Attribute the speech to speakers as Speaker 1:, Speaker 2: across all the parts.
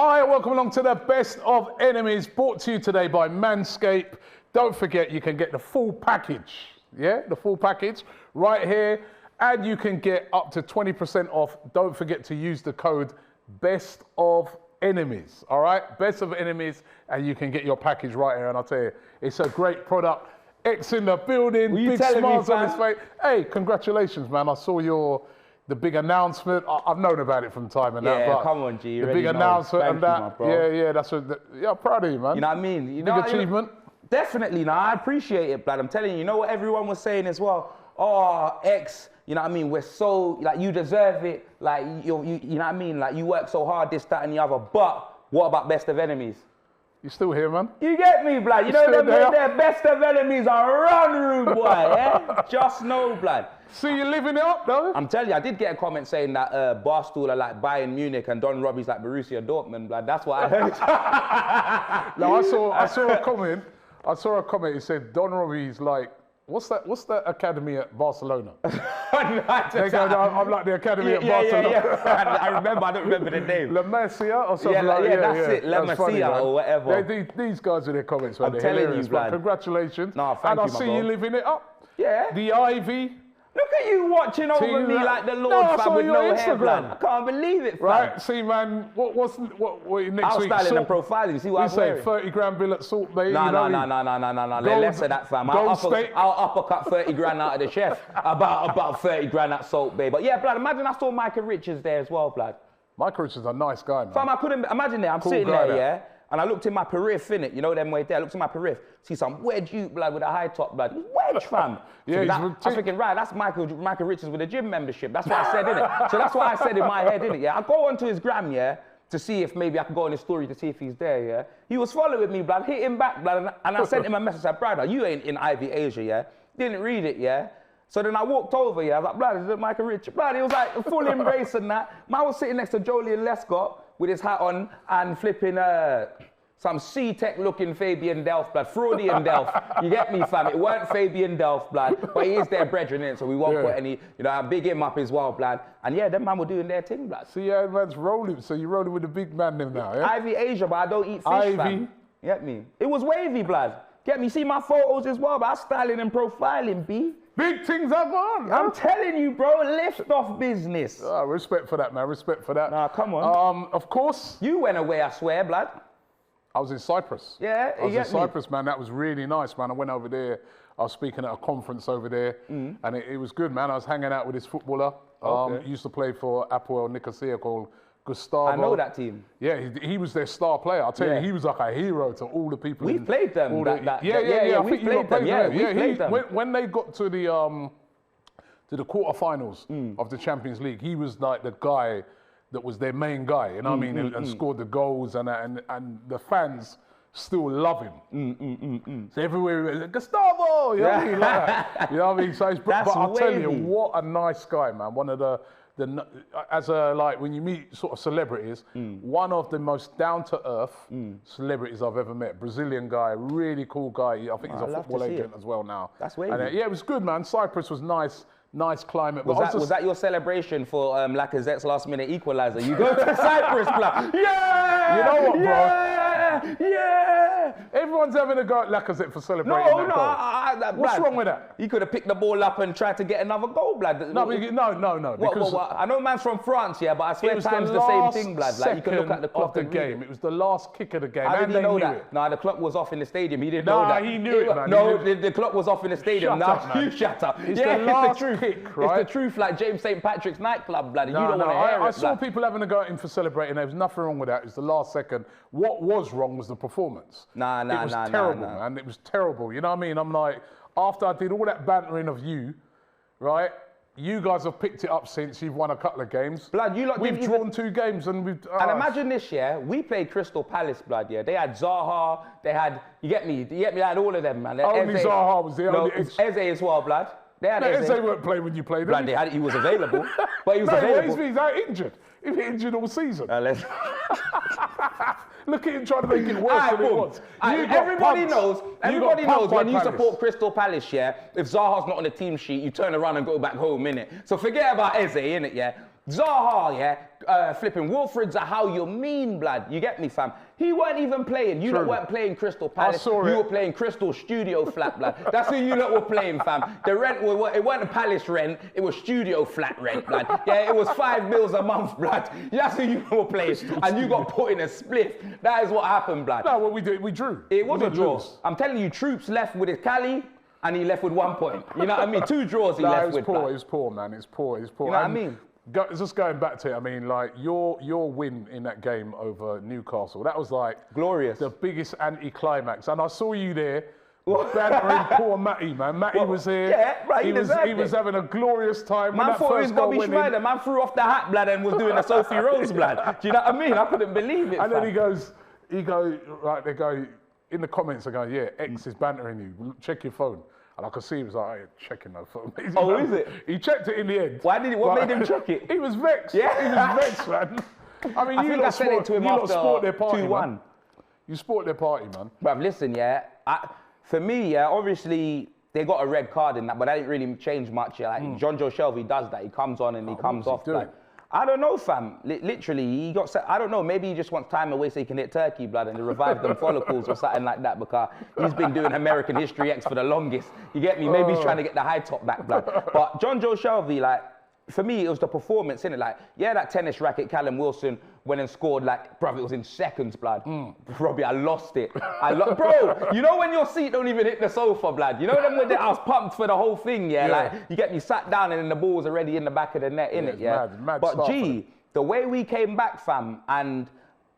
Speaker 1: Hi, welcome along to the Best of Enemies, brought to you today by Manscaped. Don't forget, you can get the full package, the full package right here, and you can get up to 20% off. Don't forget to use the code Best of Enemies, all right? Best of Enemies, and you can get your package right here, and I'll tell you, it's a great product. X in the building, big smiles on his face. Hey, congratulations, man. I saw the big announcement. I've known about it from time and that.
Speaker 2: Yeah, come on, G.
Speaker 1: The big announcement and that. Yeah, that's what. Yeah, proud of you, man.
Speaker 2: You know what I mean?
Speaker 1: Big achievement.
Speaker 2: Definitely, no, I appreciate it, blood. I'm telling you, you know what everyone was saying as well? Oh, X, you know what I mean? We're so, like, you deserve it. Like, you know what I mean? Like, you work so hard, this, that, and the other. But what about Best of Enemies?
Speaker 1: You still here, man?
Speaker 2: You get me, blood. You know them their Best of Enemies are run room, boy, yeah? Just know, blood.
Speaker 1: See, you living it up, though.
Speaker 2: I'm telling you, I did get a comment saying that Barstool are like Bayern Munich and Don Robbie's like Borussia Dortmund, blood. That's what I heard.
Speaker 1: No, I saw a comment. I saw a comment. It said Don Robbie's like, what's that academy at Barcelona? I'm like the academy at Barcelona.
Speaker 2: Yeah. I don't remember the name.
Speaker 1: La Masia or something
Speaker 2: that's it. La Masia or whatever.
Speaker 1: These guys with their comments, man.
Speaker 2: I'm telling you, man.
Speaker 1: Congratulations.
Speaker 2: No, thank you,
Speaker 1: and I see you living it up.
Speaker 2: Yeah.
Speaker 1: The Ivy.
Speaker 2: Look at you watching over me like the Lord, fam, with no hair, blood. I can't believe it, fam.
Speaker 1: Right, see, man, what next week?
Speaker 2: I'm styling and profiling, see what I'm wearing?
Speaker 1: 30 grand bill at Salt Bay.
Speaker 2: No. Less of that, fam. I'll uppercut 30 grand out of the chef. About 30 grand at Salt Bay. But yeah, blood, imagine I saw Michael Richards there as well, blood.
Speaker 1: Michael Richards is a nice guy, man.
Speaker 2: Fam, I couldn't, imagine there, I'm sitting there, yeah? And I looked in my periph, innit? You know them way there. I looked in my periph, see some wedge you, blood, with a high top, blood. Wedge, fam.
Speaker 1: Yeah,
Speaker 2: I was thinking, right, that's Michael Richards with a gym membership. That's what I said, innit? So that's what I said in my head, innit? Yeah, I go onto his gram, yeah, to see if maybe I can go on his story to see if he's there, yeah. He was following me, blood, hit him back, blood, and I sent him a message. I said, brother, you ain't in Ivy Asia, yeah. Didn't read it, yeah. So then I walked over, yeah. I was like, blood, is it Michael Richards? Blood, he was like a full embrace and that. Man was sitting next to Jolien Lescott with his hat on and flipping some C-Tech looking Fabian Delph, blood, Freudian Delph. You get me, fam? It weren't Fabian Delph, blood, but he is their brethren in it, so we won't put any, you know, I big him up as well, blood. And yeah, them man were doing their thing, blood.
Speaker 1: See, yeah, man's rolling, so you're rolling with the big man them now, yeah?
Speaker 2: Ivy Asia, but I don't eat fish, fam. You get me? It was wavy, blood. Get me? See my photos as well, but I'm styling and profiling, B.
Speaker 1: Big things are gone.
Speaker 2: I'm telling you, bro, lift off business.
Speaker 1: Respect for that, man, respect for that.
Speaker 2: Nah, come on.
Speaker 1: Of course.
Speaker 2: You went away, I swear, blood.
Speaker 1: I was in Cyprus.
Speaker 2: Yeah,
Speaker 1: I was in Cyprus, man. That was really nice, man. I went over there. I was speaking at a conference over there, and it was good, man. I was hanging out with this footballer. He used to play for Apoel Nicosia called Gustavo.
Speaker 2: I know that team.
Speaker 1: Yeah, he was their star player. I'll tell you, he was like a hero to all the people.
Speaker 2: We played them.
Speaker 1: We played them. Yeah, we played them. When they got to the quarterfinals of the Champions League, he was like the guy that was their main guy, you know what I mean, and scored the goals, and the fans still love him. So everywhere, Gustavo, you know what I mean, like that. You know what I mean? So but I'll tell you, what a nice guy, man. One of the when you meet sort of celebrities, one of the most down-to-earth celebrities I've ever met. Brazilian guy, really cool guy. I think he's a football agent as well now.
Speaker 2: That's wavy.
Speaker 1: And, yeah, it was good, man. Cyprus was nice. Nice climate.
Speaker 2: Was that your celebration for Lacazette's last-minute equaliser? You go to Cyprus, blood. Yeah!
Speaker 1: You know what,
Speaker 2: bro? Yeah!
Speaker 1: Everyone's having a go at Lacazette for celebrating that goal. What's wrong with that?
Speaker 2: He could have picked the ball up and tried to get another goal, blood.
Speaker 1: No.
Speaker 2: What? I know man's from France, yeah, but I swear time's the same thing, blood. Like, you can look at the clock
Speaker 1: of the game. It was the last kick of the game.
Speaker 2: How did he know that? No, the clock was off in the stadium. He didn't know that.
Speaker 1: He knew it, man.
Speaker 2: No, the clock was off in the stadium. You shut up.
Speaker 1: It's the last kick, right?
Speaker 2: It's the truth, like James St. Patrick's nightclub, blood. You don't want to hear it.
Speaker 1: I saw people having a go at him for celebrating. There was nothing wrong with that. It was the last second. What was wrong was the performance. It was terrible, man. It was terrible. You know what I mean? I'm like, after I did all that bantering of you, right? You guys have picked it up since you've won a couple of games.
Speaker 2: Blood,
Speaker 1: we've drawn 2 games and we've...
Speaker 2: And imagine this, yeah? We played Crystal Palace, blood, yeah? They had Zaha, they had... You get me? They had all of them, man.
Speaker 1: Only Zaha was the only...
Speaker 2: Eze as well, blood. They had
Speaker 1: Eze weren't playing when you played him.
Speaker 2: Blood, he was available. But he was available.
Speaker 1: He's out injured. He's been injured all season. Look at him trying to make it worse than it was.
Speaker 2: Everybody knows when you support Crystal Palace, yeah, if Zaha's not on the team sheet, you turn around and go back home, innit? So forget about Eze, innit, yeah? Zaha, yeah, flipping Wilfred Zaha, you mean, blood. You get me, fam? He weren't even playing. You lot weren't playing Crystal Palace. You were playing Crystal Studio Flat, blood. That's who you lot were playing, fam. The rent, it wasn't a Palace rent, it was Studio Flat rent, blood. Yeah, it was £5 a month, blood. That's who you were playing. And you got put in a spliff. That is what happened, blood.
Speaker 1: No, what we did, we drew.
Speaker 2: It was a draw. I'm telling you, Troops left with his Cali, and he left with 1 point. You know what I mean? 2 draws he left with.
Speaker 1: It's poor, man. It's poor.
Speaker 2: You know what I mean?
Speaker 1: Just going back to it, I mean, like, your win in that game over Newcastle, that was like...
Speaker 2: glorious.
Speaker 1: The biggest anti-climax. And I saw you there, bantering poor Matty, man. Matty was here.
Speaker 2: Yeah, right,
Speaker 1: he was having a glorious time.
Speaker 2: Man thought it was Bobby Schneider. Man threw off the hat, blood, and was doing a Sophie Rose, blood. Do you know what I mean? I couldn't believe it,
Speaker 1: And then he goes, right, they go, in the comments, they go, yeah, X is bantering you. Check your phone. And I could see he was like, hey, checking that phone.
Speaker 2: Oh, is it?
Speaker 1: He checked it in the end.
Speaker 2: Why did it? What made him check it?
Speaker 1: He was vexed.
Speaker 2: Yeah.
Speaker 1: He was vexed, man. I mean,
Speaker 2: I think I said it to him after 2-1.
Speaker 1: You sport their party, man.
Speaker 2: Bruv, listen, yeah. For me, yeah, obviously, they got a red card in that, but that didn't really change much. Yeah. Like, John Joe Shelby does that. He comes on and he comes off. Like, I don't know, fam. Literally, he got set. I don't know. Maybe he just wants time away so he can hit Turkey, blood, and revive them follicles or something like that, because he's been doing American History X for the longest. You get me? Maybe he's trying to get the high top back, blood. But John Joe Shelby, like, for me, it was the performance, innit? Like, yeah, that tennis racket, Callum Wilson, went and scored, like, bruv, it was in seconds, blood. Robbie, I lost it. Bro, you know when your seat don't even hit the sofa, blood? You know them when I was pumped for the whole thing, yeah? Like, you get me sat down and then the ball was already in the back of the net, innit, yeah?
Speaker 1: Mad
Speaker 2: but gee, the way we came back, fam, and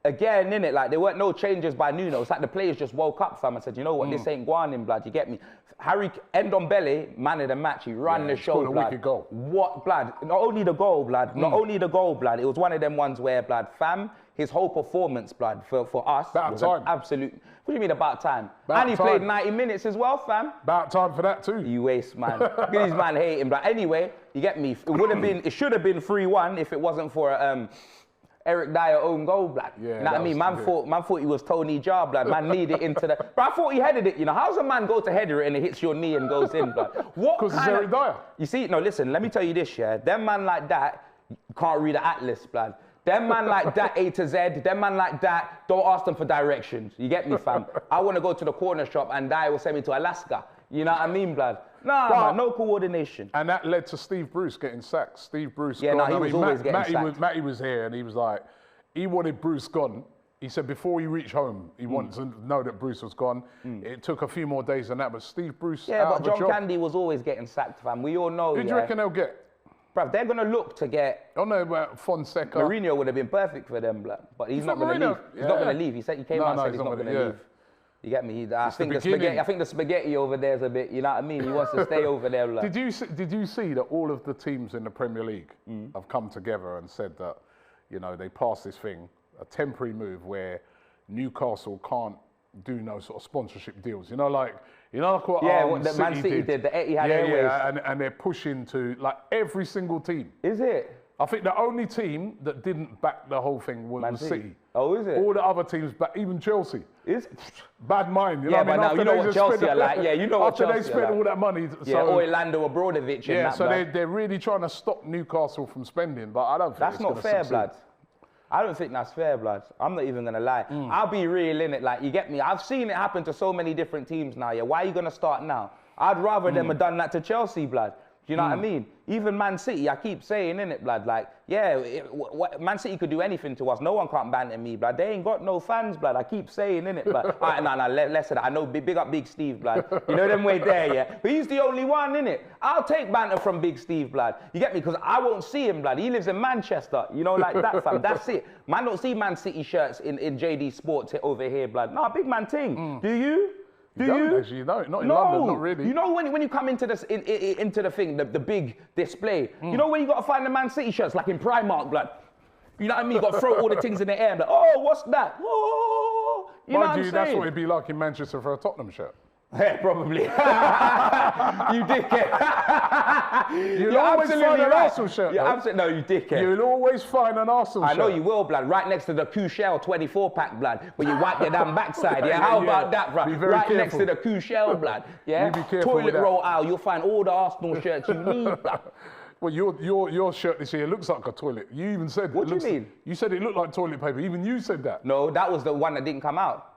Speaker 2: again, innit, like, there weren't no changes by Nuno. It's like the players just woke up, fam, and said, you know what, this ain't going in, blood, you get me? Harry Ndombele, man of the match, he ran the show, blood.
Speaker 1: A wicked goal.
Speaker 2: What, blood? Not only the goal, blood, not only the goal, blood, it was one of them ones where, blood, fam, his whole performance, blood, for us,
Speaker 1: about time.
Speaker 2: Absolute. What do you mean about time?
Speaker 1: About
Speaker 2: and he played 90 minutes as well, fam.
Speaker 1: About time for that too.
Speaker 2: You waste, man. Look at these man hating, blood. Anyway, you get me? It should have been 3-1 if it wasn't for Eric Dyer own goal, blood.
Speaker 1: Yeah,
Speaker 2: you know what I mean? Man thought he was Tony Jaa, blood. Man needed it into the... But I thought he headed it, you know. How's a man go to header it and it hits your knee and goes in, blood?
Speaker 1: Because it's Eric Dyer.
Speaker 2: You see, no, listen, let me tell you this, yeah. Them man like that can't read the atlas, blood. Them man like that, A to Z, them man like that, don't ask them for directions. You get me, fam? I want to go to the corner shop and Dyer will send me to Alaska. You know what I mean, blood? Nah, man, no coordination.
Speaker 1: And that led to Steve Bruce getting sacked. Steve Bruce
Speaker 2: he was always getting sacked.
Speaker 1: Matty was here and he was like, he wanted Bruce gone. He said before he reached home, he wanted to know that Bruce was gone. It took a few more days than that, but Steve Bruce out
Speaker 2: but John Candy was always getting sacked, fam. We all know,
Speaker 1: Who do you reckon they'll get?
Speaker 2: Bruv, they're going to look to get...
Speaker 1: I don't know about Fonseca.
Speaker 2: Mourinho would have been perfect for them, blood. But he's not going to leave. He's not going to leave. He came out and said he's not going to leave. You get me? I think the spaghetti over there is a bit, you know what I mean? He wants to stay over there. Like.
Speaker 1: Did you see that all of the teams in the Premier League have come together and said that, you know, they passed this thing, a temporary move where Newcastle can't do no sort of sponsorship deals. You know, like what
Speaker 2: what Man City did, the Etihad Airways.
Speaker 1: Yeah, and they're pushing to, like, every single team.
Speaker 2: Is it?
Speaker 1: I think the only team that didn't back the whole thing was City.
Speaker 2: Oh, is it?
Speaker 1: All the other teams back, even Chelsea.
Speaker 2: Is
Speaker 1: bad mind. You
Speaker 2: know
Speaker 1: what I mean?
Speaker 2: Now you know what Chelsea are like. Yeah, you know what Chelsea
Speaker 1: After they spent all that money.
Speaker 2: Yeah, Orlando Abramovich and that.
Speaker 1: So they're really trying to stop Newcastle from spending, but I don't think
Speaker 2: that's not fair, blood. I don't think that's fair, blood. I'm not even going to lie. I'll be real in it, like, you get me? I've seen it happen to so many different teams now, yeah? Why are you going to start now? I'd rather them have done that to Chelsea, blood. Do you know what I mean? Even Man City, I keep saying, innit, blood, like, yeah, Man City could do anything to us. No one can't banter me, blood. They ain't got no fans, blood. I keep saying, innit, blood. All right, no, less of that. I know, big up Big Steve, blood. You know them way there, yeah? But he's the only one, innit? I'll take banter from Big Steve, blood. You get me? Because I won't see him, blood. He lives in Manchester, you know, like that, fam. That's it. Man don't see Man City shirts in JD Sports over here, blood. Nah, big man ting. Do you?
Speaker 1: Do you? Actually, no, not in London, not really.
Speaker 2: You know when you come into this into the thing, the big display. You know when you got to find the Man City shirts, like in Primark, blood. You know what I mean? You got to throw all the things in the air. Like, oh, what's that? Oh, you know what I'm saying?
Speaker 1: That's what it'd be like in Manchester for a Tottenham shirt.
Speaker 2: Yeah, probably. You dickhead.
Speaker 1: You'll always find an Arsenal shirt.
Speaker 2: No, you dickhead.
Speaker 1: You'll always find an Arsenal shirt.
Speaker 2: I know you will, blood. Right next to the Kushel 24-pack, blood, where you wipe your damn backside. Yeah, how about that, blood? Right next to the Kushel, blood. Yeah,
Speaker 1: be careful
Speaker 2: toilet roll aisle. You'll find all the Arsenal shirts you need, blood.
Speaker 1: Well, your shirt this year looks like a toilet. You even said.
Speaker 2: What do you mean?
Speaker 1: You said it looked like toilet paper. Even you said that.
Speaker 2: No, that was the one that didn't come out.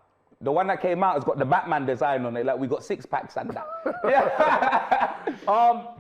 Speaker 2: The one that came out has got the Batman design on it, like we got 6-packs and that.
Speaker 1: Yeah.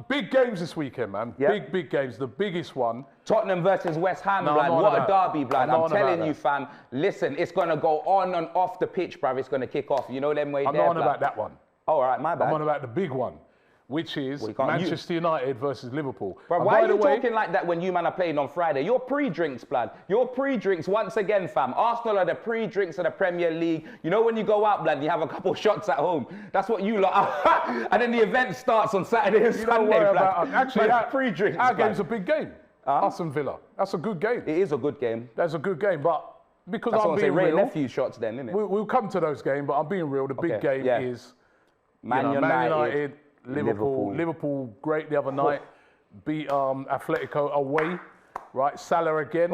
Speaker 1: Big games this weekend, man.
Speaker 2: Yep.
Speaker 1: Big games. The biggest one.
Speaker 2: Tottenham versus West Ham, blood. What a derby, blood. I'm telling you, fam. Listen, it's gonna go on and off the pitch, bruv. It's gonna kick off. You know them way
Speaker 1: I'm
Speaker 2: there,
Speaker 1: not on about that one.
Speaker 2: Oh, all right, my bad.
Speaker 1: I'm on about the big one, which is Manchester United versus Liverpool.
Speaker 2: But why are you talking like that when you man are playing on Friday? You're pre-drinks, blood. You're pre-drinks once again, fam. Arsenal are the pre-drinks of the Premier League. You know when you go out, blood, you have a couple shots at home. That's what you lot are. And then the event starts on Saturday and Sunday, blood.
Speaker 1: Actually,
Speaker 2: pre-drinks.
Speaker 1: Our game's a big game. Us and Villa. That's a good game.
Speaker 2: It is a good game.
Speaker 1: That's a good game, but because
Speaker 2: I'm being real,
Speaker 1: a
Speaker 2: few shots then, innit?
Speaker 1: We'll come to those games, but I'm being real. The big game is Man United, Liverpool, great the other night. Beat Atletico away, right? Salah again,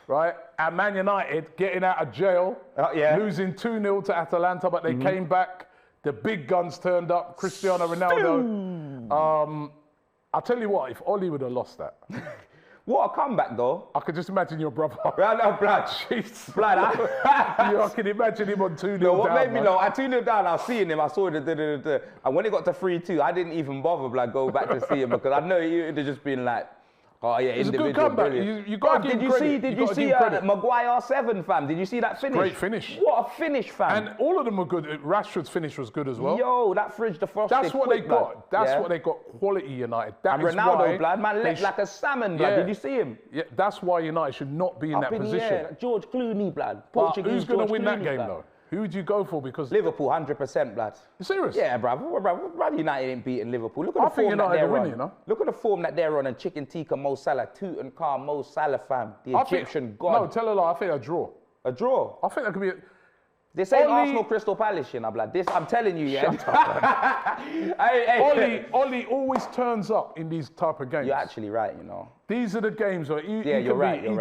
Speaker 1: right? And Man United getting out of jail, losing 2-0 to Atalanta, but they came back. The big guns turned up. Cristiano Ronaldo. I'll tell you what, if Oli would have lost that.
Speaker 2: What a comeback, though.
Speaker 1: I could just imagine your brother.
Speaker 2: No, blood.
Speaker 1: Jeez.
Speaker 2: Blood.
Speaker 1: I can imagine him on 2-0 down.
Speaker 2: What made me know, I 2-0 down, I was seeing him, I saw the and when it got to 3-2, I didn't even bother, blood, go back to see him because I know it would have just been like, oh yeah,
Speaker 1: it's a good comeback. You got to give credit.
Speaker 2: Did you see Maguire 7, fam? Did you see that finish?
Speaker 1: Great finish.
Speaker 2: What a finish, fam.
Speaker 1: And all of them were good. Rashford's finish was good as well.
Speaker 2: Yo, that fridge defrosted.
Speaker 1: That's what they got. That's what they got. Quality United.
Speaker 2: And Ronaldo, blood, man, leapt like a salmon, blood. Did you see him?
Speaker 1: Yeah, that's why United should not be in that position.
Speaker 2: George Clooney, blood.
Speaker 1: Portuguese. Who's going to win that game, though? Who would you go for? Because
Speaker 2: Liverpool, 100%, blood.
Speaker 1: You serious?
Speaker 2: Yeah, bruv. United ain't beating Liverpool. Look at the form that they're on. Look at the form that they're on. And Chicken Tikka, Mo Salah, Tutankhamun, Mo Salah, fam. The Egyptian god.
Speaker 1: No, tell a lie. I think a draw.
Speaker 2: A draw?
Speaker 1: I think that could be.
Speaker 2: This ain't Arsenal Crystal Palace, you know, blood. This, I'm telling you, yeah.
Speaker 1: Shut up, Oli always turns up in these type of games.
Speaker 2: You're actually right, you know.
Speaker 1: These are the games where he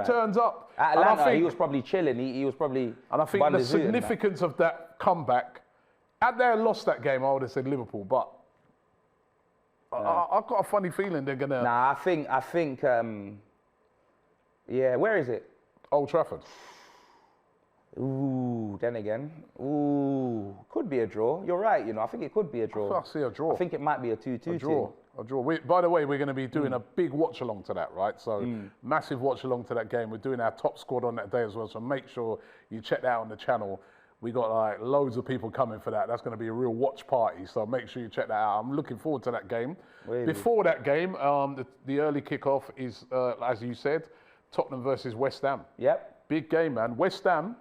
Speaker 1: turns up.
Speaker 2: At Atlanta, he was probably chilling. He was probably.
Speaker 1: And I think the significance of that comeback, had they lost that game, I would have said Liverpool. But I've got a funny feeling they're gonna.
Speaker 2: Nah, I think. Yeah, where is it?
Speaker 1: Old Trafford.
Speaker 2: Ooh, then again. Ooh, could be a draw. You're right, you know. I think it could be a draw.
Speaker 1: I see a draw.
Speaker 2: I think it might be a 2-2
Speaker 1: draw. A draw. By the way, we're going to be doing a big watch along to that, right? So massive watch along to that game. We're doing our top squad on that day as well. So make sure you check that out on the channel. We got like loads of people coming for that. That's going to be a real watch party. So make sure you check that out. I'm looking forward to that game. Really? Before that game, the early kickoff is, as you said, Tottenham versus West Ham.
Speaker 2: Yep.
Speaker 1: Big game, man. West Ham.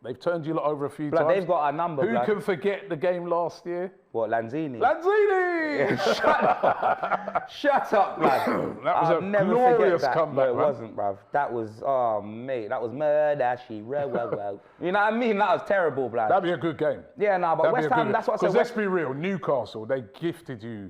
Speaker 1: They've turned you lot over a few times.
Speaker 2: They've got our number.
Speaker 1: Who can forget the game last year?
Speaker 2: What, Lanzini?
Speaker 1: Lanzini!
Speaker 2: Shut up. Shut up, man.
Speaker 1: That was a glorious comeback,
Speaker 2: no, it wasn't, bruv. That was, oh, mate, that was murder, You know what I mean? That was terrible, bruv.
Speaker 1: That'd be a good game.
Speaker 2: Yeah, no, but West Ham, that's what I said.
Speaker 1: Because let's be real, Newcastle, they gifted you,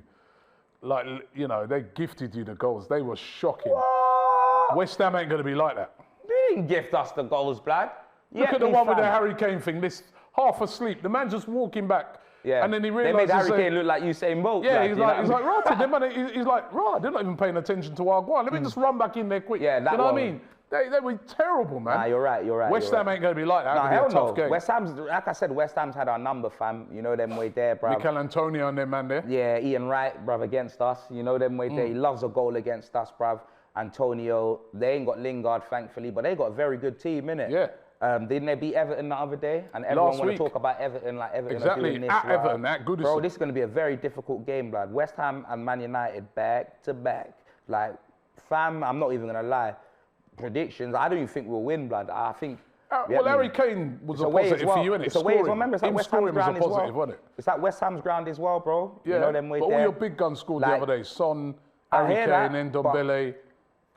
Speaker 1: like, you know, they gifted you the goals. They were shocking.
Speaker 2: What?
Speaker 1: West Ham ain't going to be like that.
Speaker 2: They didn't gift us the goals, blood.
Speaker 1: Look at the one with the Harry Kane thing, this half asleep. The man just walking back.
Speaker 2: Yeah.
Speaker 1: And then he realised...
Speaker 2: They made Harry Kane look like Usain Bolt.
Speaker 1: Yeah, he's like, right, he's like, right, they're not even paying attention to our goal. Let me just run back in there quick.
Speaker 2: Yeah, that
Speaker 1: you know what I mean? They were terrible, man.
Speaker 2: Nah, you're right.
Speaker 1: West Ham ain't going to be like that.
Speaker 2: Nah, hell no.
Speaker 1: Game.
Speaker 2: West Ham's, like I said, West Ham's had our number, fam. You know them way there, bruv.
Speaker 1: Mikel Antonio and them man there.
Speaker 2: Yeah, Ian Wright, bruv, against us. You know them way there. He loves a goal against us, bruv. Antonio, they ain't got Lingard, thankfully, but they got a very good team, innit?
Speaker 1: Yeah.
Speaker 2: Didn't they beat Everton the other day? And everyone want to talk about Everton, like Everton are doing this.
Speaker 1: Exactly, at Everton, that good.
Speaker 2: Bro, this is going to be a very difficult game, blood. West Ham and Man United back to back. Like, fam, I'm not even going to lie. Predictions, I don't even think we'll win, blood. I think...
Speaker 1: well, Harry Kane was a positive for you, innit?
Speaker 2: It's a way as well. Remember, it's like West Ham's ground as well.
Speaker 1: Wasn't it?
Speaker 2: It's like West Ham's ground as well, bro.
Speaker 1: Yeah,
Speaker 2: you know them way
Speaker 1: but
Speaker 2: there.
Speaker 1: all your big guns scored the other day. Son, Harry Kane, Ndombele.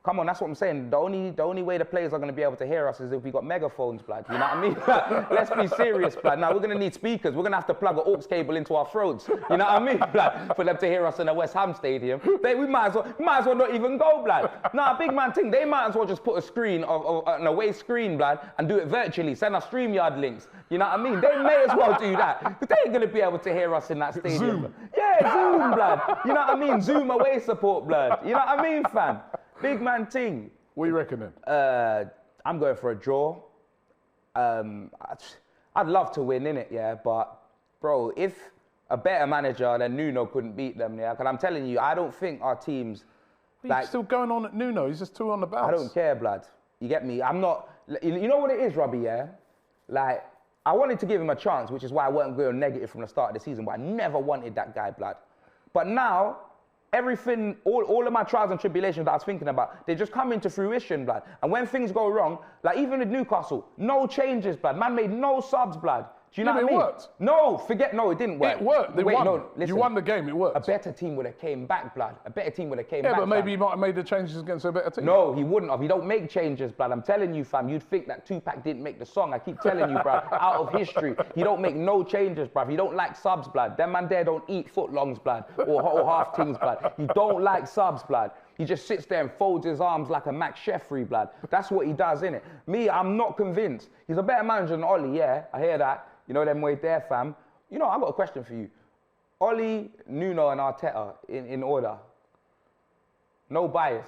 Speaker 2: Come on, that's what I'm saying. The only way the players are going to be able to hear us is if we got megaphones, blood. You know what I mean? Let's be serious, blood. Now, we're going to need speakers. We're going to have to plug an aux cable into our throats. You know what I mean, blood? For them to hear us in the West Ham stadium. We might as well not even go, blood. Nah, big man thing. They might as well just put a screen, an away screen, blood, and do it virtually. Send us StreamYard links. You know what I mean? They may as well do that. Because they ain't going to be able to hear us in that stadium.
Speaker 1: Zoom.
Speaker 2: Yeah. Yeah, Zoom, blood. You know what I mean? Zoom away support, blood. You know what I mean, fam? Big man ting.
Speaker 1: What are you reckoning?
Speaker 2: I'm going for a draw. I'd love to win, innit, yeah? But, bro, if a better manager than Nuno couldn't beat them, yeah? Because I'm telling you, I don't think our teams...
Speaker 1: He's still going on at Nuno. He's just 2 on the bounce.
Speaker 2: I don't care, blood. You get me? I'm not... You know what it is, Robbie, yeah? Like, I wanted to give him a chance, which is why I wasn't going negative from the start of the season, but I never wanted that guy, blood. But now, everything, all of my trials and tribulations that I was thinking about, they just come into fruition, blood. And when things go wrong, like even with Newcastle, no changes, blood. Man made no subs, blood. Do you know what I mean?
Speaker 1: It worked.
Speaker 2: No, it didn't work.
Speaker 1: It worked. They won.
Speaker 2: No, listen,
Speaker 1: you won the game, it worked.
Speaker 2: A better team would have came back, blood. A better team would have came back.
Speaker 1: Yeah, but maybe he might have made the changes against a better team.
Speaker 2: No, he wouldn't have. He don't make changes, blood. I'm telling you, fam. You'd think that Tupac didn't make the song. I keep telling you, bruv. Out of history. He don't make no changes, bruv. He don't like subs, blood. Them man there don't eat footlongs, blood. Or half things, blood. He don't like subs, blood. He just sits there and folds his arms like a Max Sheffrey, blood. That's what he does, innit? Me, I'm not convinced. He's a better manager than Ollie, yeah. I hear that. You know them way there, fam. You know, I've got a question for you. Ollie, Nuno, and Arteta in order. No bias.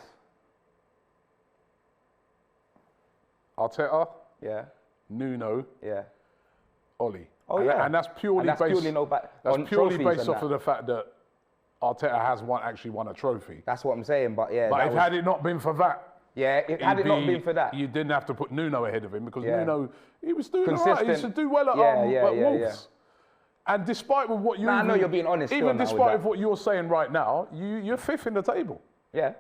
Speaker 1: Arteta.
Speaker 2: Yeah.
Speaker 1: Nuno.
Speaker 2: Yeah.
Speaker 1: Ollie.
Speaker 2: Oh, yeah.
Speaker 1: And that's purely based... That's purely based off of the fact that Arteta has actually won a trophy.
Speaker 2: That's what I'm saying, but yeah.
Speaker 1: But had it not been for that...
Speaker 2: Yeah, had it not been for that.
Speaker 1: You didn't have to put Nuno ahead of him because Nuno, he was doing all right. He used to do well at Wolves.
Speaker 2: Yeah.
Speaker 1: And despite what you...
Speaker 2: I know you're being honest.
Speaker 1: Even despite what you're saying right now, you're 5th in the table.
Speaker 2: Yeah.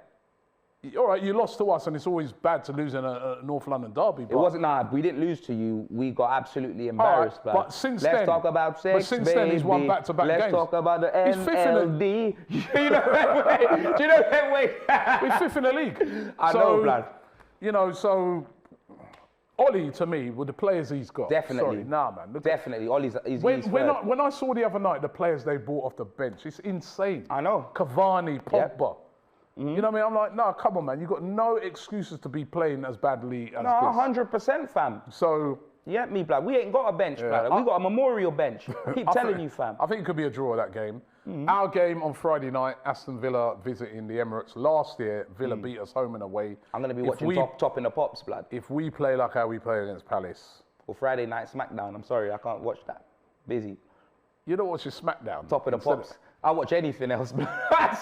Speaker 1: All right, you lost to us, and it's always bad to lose in a North London derby. But
Speaker 2: it wasn't, we didn't lose to you. We got absolutely embarrassed.
Speaker 1: Right, but since then...
Speaker 2: Let's talk about sex,
Speaker 1: But since then, he's won back-to-back games.
Speaker 2: Let's talk about the NLD.
Speaker 1: Do you know that way? We're 5th in the league.
Speaker 2: I know, blood.
Speaker 1: You know, so... Ollie, to me, with the players he's got...
Speaker 2: Definitely.
Speaker 1: Sorry, nah, man.
Speaker 2: Definitely. Ollie's
Speaker 1: when I saw the other night, the players they brought off the bench, it's insane.
Speaker 2: I know.
Speaker 1: Cavani, Pogba. Yep. Mm-hmm. You know what I mean? I'm like, no, come on, man. You've got no excuses to be playing as badly as this.
Speaker 2: 100%, fam.
Speaker 1: So...
Speaker 2: Yeah, me, blood. We ain't got a bench, blood. We got a memorial bench. Keep telling you, fam.
Speaker 1: I think it could be a draw, that game. Mm-hmm. Our game on Friday night, Aston Villa visiting the Emirates. Last year, Villa beat us home and away.
Speaker 2: I'm going to be watching top in the Pops, blood.
Speaker 1: If we play like how we play against Palace.
Speaker 2: Or Friday night SmackDown. I'm sorry, I can't watch that. Busy.
Speaker 1: You don't watch your SmackDown?
Speaker 2: Top of the Pops. I watch anything else, blood.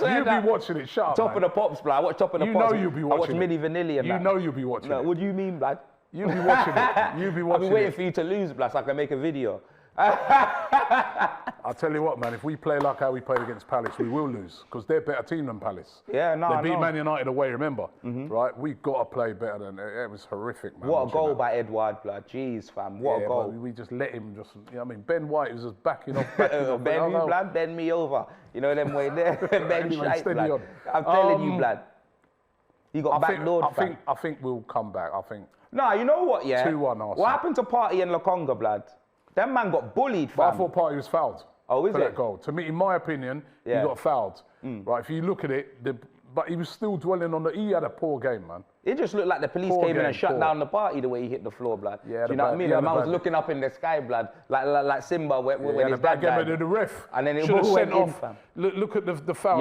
Speaker 1: You'll be watching it, shut up,
Speaker 2: Top of the Pops, blood. I watch Top of the Pops.
Speaker 1: You know you'll be watching
Speaker 2: I watch Milli Vanilli and that.
Speaker 1: You know you'll be watching it.
Speaker 2: What do you mean, blood?
Speaker 1: You'll be watching it. You'll be watching it.
Speaker 2: I've been waiting for you to lose, blood, so I can make a video.
Speaker 1: I'll tell you what, man, if we play like how we played against Palace, we will lose, because they're a better team than Palace.
Speaker 2: Yeah, no,
Speaker 1: They beat Man United away, remember? Mm-hmm. Right? We've got to play better than... It was horrific, man.
Speaker 2: What a goal by Edouard, blood. Jeez, fam. What a goal.
Speaker 1: We just let him just... You know what I mean? Ben White was just backing off.
Speaker 2: Ben me, blood. Bend me over. You know them way there. Ben shite, blood. I'm telling you, blood. You got backdoored, fam.
Speaker 1: I think we'll come back. I think...
Speaker 2: Nah, you know what, yeah?
Speaker 1: 2-1 Arsenal.
Speaker 2: What happened to Partey and Lokonga, blood? Them man got bullied, fam.
Speaker 1: But I thought Partey was fouled.
Speaker 2: Oh, is
Speaker 1: for
Speaker 2: it?
Speaker 1: that goal. To me, in my opinion, he got fouled. Right, if you look at it, but he was still dwelling on he had a poor game, man.
Speaker 2: It just looked like the police came in and shut down the party the way he hit the floor, blood.
Speaker 1: Yeah,
Speaker 2: do you know what I mean? The man was looking up in the sky, blood, like Simba when his dad died.
Speaker 1: The ref.
Speaker 2: And then it
Speaker 1: should have sent
Speaker 2: off.
Speaker 1: Fam. Look at the foul.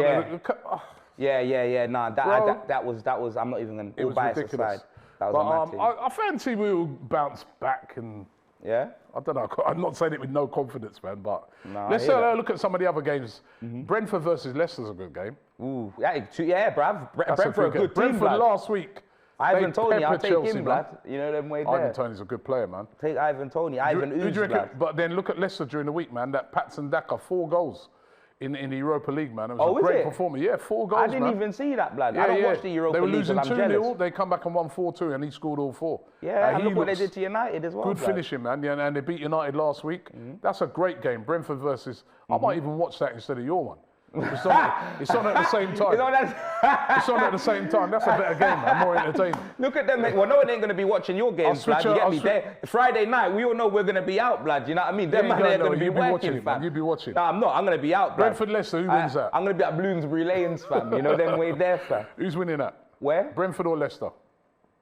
Speaker 2: Yeah. Nah, that was. I'm not even going to.
Speaker 1: It was ridiculous.
Speaker 2: That was a
Speaker 1: I fancy we'll bounce back and.
Speaker 2: Yeah?
Speaker 1: I don't know. I'm not saying it with no confidence, man, but let's look at some of the other games. Brentford versus Leicester's a good game.
Speaker 2: Ooh, yeah, bruv. Brentford a good team,
Speaker 1: Brentford
Speaker 2: blood.
Speaker 1: last week.
Speaker 2: Ivan Toney, I'll take Chelsea, him, blood. You know them way there.
Speaker 1: Ivan Toney's a good player, man.
Speaker 2: Take Ivan Toney, Ivan Oozing, blood.
Speaker 1: But then look at Leicester during the week, man. That Patson Daka, 4 goals. In the Europa League, man. It was a great performance. Yeah, 4 goals,
Speaker 2: I didn't even see that, blood. I don't watch the Europa League.
Speaker 1: They were losing 2-0. They come back and won 4-2, and he scored all 4.
Speaker 2: Yeah, and look what they did to United as well.
Speaker 1: Good finishing, man. Yeah, and they beat United last week. That's a great game. Brentford versus... I might even watch that instead of your one. It's on at the same time. It's on at the same time. That's a better game, man. More entertaining.
Speaker 2: Look at them, mate. Well, no one ain't going to be watching your games, blood. You get me there. Friday night, we all know we're going to be out, blood. You know what I mean? Them man ain't going to be working, fam.
Speaker 1: You'll be watching.
Speaker 2: No, I'm not. I'm going to be out, blood.
Speaker 1: Brentford Leicester, who wins that?
Speaker 2: I'm going to be at Bloomsbury Lanes, fam. You know them way there, fam.
Speaker 1: Who's winning that?
Speaker 2: Where?
Speaker 1: Brentford or Leicester?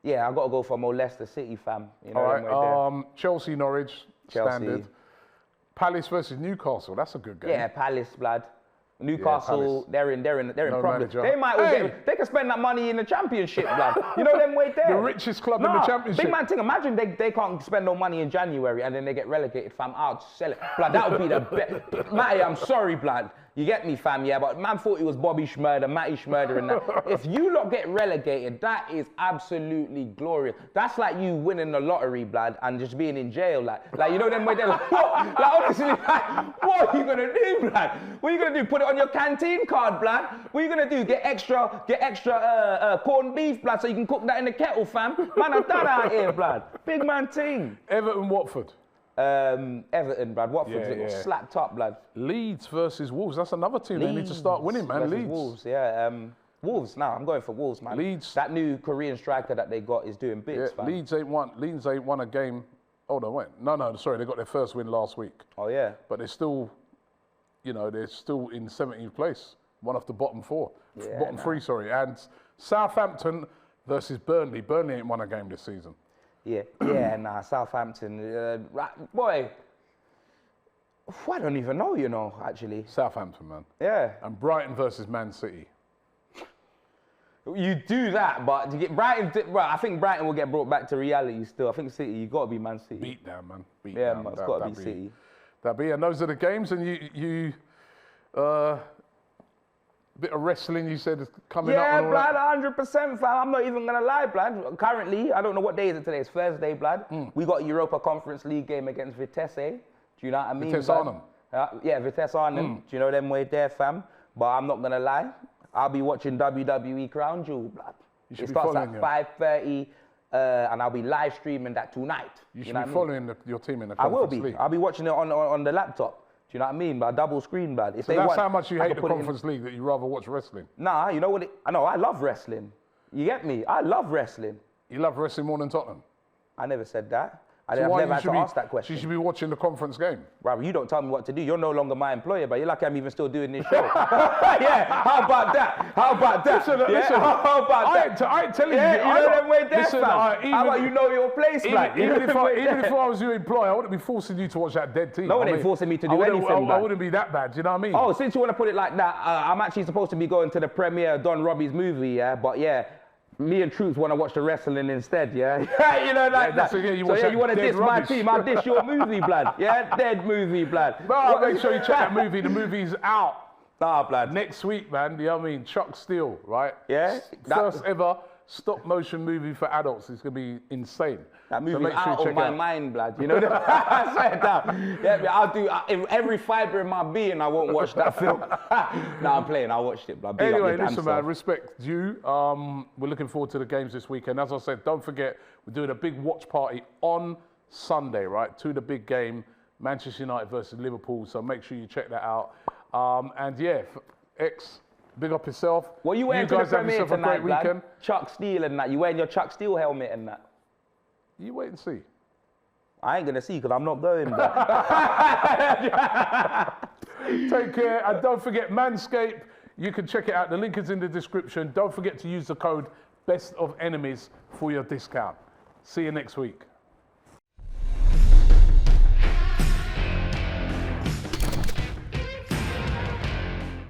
Speaker 2: Yeah, I've got to go for more Leicester City, fam. You know
Speaker 1: all right. Chelsea, Norwich, standard. Palace versus Newcastle. That's a good game.
Speaker 2: Yeah, Palace, blood. Newcastle, they're in problems.
Speaker 1: Manager.
Speaker 2: They might all they can spend that money in the Championship, blood. You know them way there.
Speaker 1: The richest club in the Championship.
Speaker 2: Big man thing. Imagine they can't spend no money in January and then they get relegated, fam. I'll sell it, blood. That would be the best. Matty, I'm sorry, blood. You get me, fam, yeah? But man thought it was Bobby Schmurder, Matty Schmurder and that. If you lot get relegated, that is absolutely glorious. That's like you winning the lottery, blood, and just being in jail, like you know them way they're like, what? Like, honestly, like, what are you gonna do, blood? What are you gonna do? Put it on your canteen card, blood? What are you gonna do? Get extra corned beef, blood, so you can cook that in the kettle, fam? Man, I'm done out here, blood. Big man team.
Speaker 1: Everton, Watford.
Speaker 2: Everton, blood. Watford's slapped up, blood.
Speaker 1: Leeds versus Wolves. That's another team they need to start winning, man. Leeds.
Speaker 2: Wolves, yeah. Wolves. Now I'm going for Wolves, man.
Speaker 1: Leeds.
Speaker 2: That new Korean striker that they got is doing bits, fam.
Speaker 1: Leeds ain't won a game. Oh no, wait. No, sorry. They got their first win last week.
Speaker 2: Oh yeah.
Speaker 1: But they're still, they're still in 17th place. One off the bottom four.
Speaker 2: Yeah,
Speaker 1: bottom three, sorry. And Southampton versus Burnley. Burnley ain't won a game this season.
Speaker 2: Yeah, Southampton. Boy, I don't even know, actually.
Speaker 1: Southampton, man.
Speaker 2: Yeah.
Speaker 1: And Brighton versus Man City.
Speaker 2: You do that, but to get Brighton, I think Brighton will get brought back to reality still. I think City, you got to be Man City.
Speaker 1: Beat down, man. Beat
Speaker 2: down.
Speaker 1: Man,
Speaker 2: it's got to be City.
Speaker 1: And those are the games, and you bit of wrestling, you said, is coming up.
Speaker 2: Yeah, blood, 100%, fam. I'm not even going to lie, blood. Currently, I don't know what day is it today. It's Thursday, blood. We got a Europa Conference League game against Vitesse. Do you know what I mean?
Speaker 1: Vitesse Arnhem.
Speaker 2: Yeah, Vitesse Arnhem. Do you know them way there, fam? But I'm not going to lie. I'll be watching WWE Crown Jewel, blood. It starts at 5:30, and I'll be live streaming that tonight.
Speaker 1: You should be following your team in the Conference
Speaker 2: League. I will be.
Speaker 1: I'll
Speaker 2: be watching it on the laptop. Do you know what I mean? But a double screen, blood.
Speaker 1: So that's how much you hate the Conference League, that you rather watch wrestling?
Speaker 2: Nah, you know what? I love wrestling. You get me? I love wrestling.
Speaker 1: You love wrestling more than Tottenham?
Speaker 2: I never said that. I've never had to ask that question.
Speaker 1: You should be watching the conference game.
Speaker 2: Brother, you don't tell me what to do. You're no longer my employer, but you're lucky I'm even still doing this show. Yeah, how about that? How about that?
Speaker 1: Listen,
Speaker 2: how about that?
Speaker 1: I ain't telling you.
Speaker 2: You know them way there,
Speaker 1: listen,
Speaker 2: how about you know your place, man?
Speaker 1: Even if I was your employer, I wouldn't be forcing you to watch that dead team.
Speaker 2: No one ain't forcing me to do anything,
Speaker 1: I wouldn't be that bad, do you know what I mean?
Speaker 2: Oh, since you want to put it like that, I'm actually supposed to be going to the premiere of Don Robbie's movie, yeah? But yeah, me and Troops want to watch the wrestling instead, yeah? You know, like that. You want to diss my team, I'll diss your movie, blood. Yeah, dead movie, blood.
Speaker 1: But make sure you check that movie. The movie's out.
Speaker 2: Nah, blood.
Speaker 1: Next week, man. You know what I mean? Chuck Steele, right?
Speaker 2: Yeah.
Speaker 1: First ever stop motion movie for adults. It's going to be insane.
Speaker 2: That movie's out of my mind, blood. You know that? I swear down. Yeah, I'll do every fibre in my being. I won't watch that film. No, I'm playing. I'll watch it, blood.
Speaker 1: Anyway, listen, man. Respect due. We're looking forward to the games this weekend. As I said, don't forget, we're doing a big watch party on Sunday, right? To the big game, Manchester United versus Liverpool. So make sure you check that out. And yeah, big up yourself.
Speaker 2: What you wearing to the premiere tonight,
Speaker 1: weekend.
Speaker 2: Chuck Steele and that. You wearing your Chuck Steele helmet and that?
Speaker 1: You wait and see.
Speaker 2: I ain't gonna see because I'm not going.
Speaker 1: Take care, and don't forget Manscaped. You can check it out. The link is in the description. Don't forget to use the code BESTOFENEMIES for your discount. See you next week.